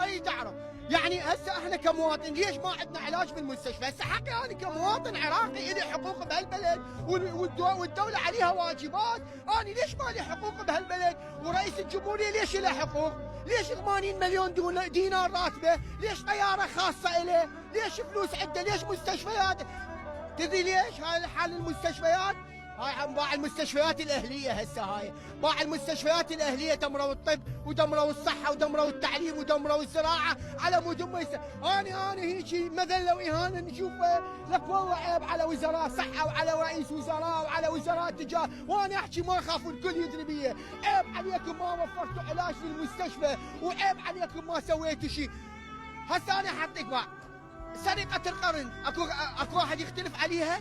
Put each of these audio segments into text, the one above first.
اريد اعرف يعني هسه احنا كمواطن ليش ما عندنا علاج بالمستشفى؟ هسه حقي انا كمواطن عراقي لي حقوق بهالبلد والدوله عليها واجبات، انا ليش ما لي حقوق بهالبلد؟ ورئيس الجمهوريه ليش له حقوق؟ ليش 80 مليون دينار راتبه؟ ليش طياره خاصه له؟ ليش فلوس عنده؟ ليش مستشفيات؟ تدري ليش هاي حال المستشفيات؟ هاي باع المستشفيات الاهليه هسه هاي، باع المستشفيات الاهليه دمروا الطب ودمروا الصحه ودمروا التعليم ودمروا الزراعه على مود انا هيك مذله واهانه نشوفها لك والله عيب على وزراء صحه وعلى رئيس وزراء وعلى وزراء تجاره، وانا احكي ما اخاف الكل يدري بي، عيب عليكم ما وفرتوا علاج للمستشفى وعيب عليكم ما سويتوا شيء. هسه انا حاطيك واحد سرقة القرن اكو واحد يختلف عليها؟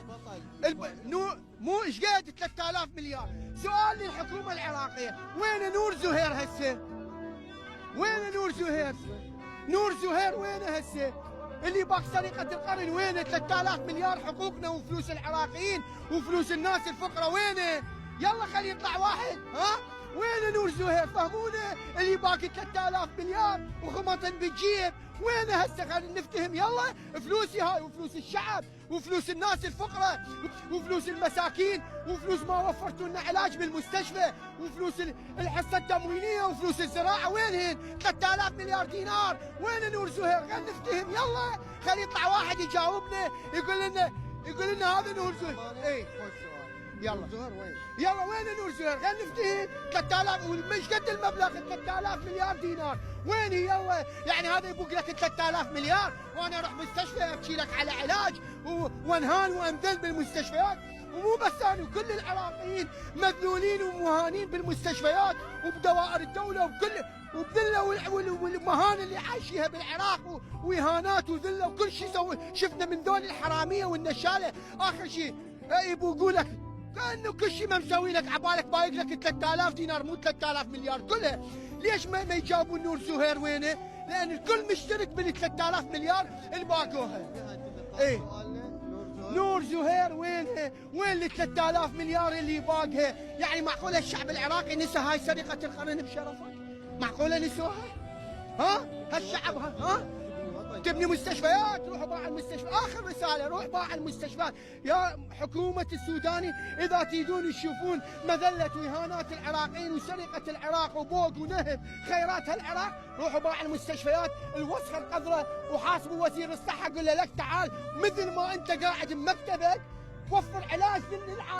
مو ايش قد 3000 مليار. سؤال للحكومة العراقية، وين نور زهير هسه؟ وين نور زهير؟ نور زهير وين هسه؟ اللي باق سرقة القرن وين 3000 مليار حقوقنا وفلوس العراقيين وفلوس الناس الفقراء وينه؟ يلا خلي يطلع واحد، ها؟ وين نور زهير؟ فهمونا اللي باقي 3000 مليار وخمطن بالجيب، وين هسه؟ خلينا نفتهم يلا. فلوسي هاي وفلوس الشعب وفلوس الناس الفقراء وفلوس المساكين وفلوس ما وفرتوا لنا علاج بالمستشفى وفلوس الحصه التموينيه وفلوس الزراعه وينهن؟ 3000 مليار دينار، وين نور زهير؟ خلينا نفتهم يلا، خلي يطلع واحد يجاوبنا يقول لنا هذا نور زهير. اي يلا زهير وين؟ يلا وين نور زهير؟ خلينا نفتهم 3000 ومش قد المبلغ 3000 مليار دينار، وين هي يلا؟ يعني هذا يبوق لك 3000 مليار وانا اروح مستشفى ابكي لك على علاج وانهان وامذل بالمستشفيات؟ ومو بس انا وكل العراقيين مذلولين ومهانين بالمستشفيات وبدوائر الدوله وبذله والمهانه اللي عايشيها بالعراق واهانات وذله وكل شيء شفنا من ذول الحراميه والنشاله. اخر شيء يبوقوا لك كانه كل شيء ما مسوي لك، عبالك بايق لك 3000 دينار مو 3000 مليار كلها. ليش ما يجاوبون نور زهير وينه؟ لان الكل مشترك بال 3000 مليار اللي باقوها. ايه نور زهير وينها؟ وين ال 3000 مليار اللي باقها؟ يعني معقوله الشعب العراقي نسى هاي سرقه القرن بشرفه؟ معقوله نسوها؟ ها؟ هالشعب ها؟ تبني مستشفيات، روحوا باع المستشفى. اخر رساله، روح باع المستشفيات يا حكومه السوداني. اذا تريدون تشوفون مذله واهانات العراقيين وسرقه العراق وبوق ونهب خيرات هالعراق، روحوا باع المستشفيات الوسخه القذره وحاسبوا وزير الصحه قول له لك تعال مثل ما انت قاعد بمكتبك وفر علاج للعالم.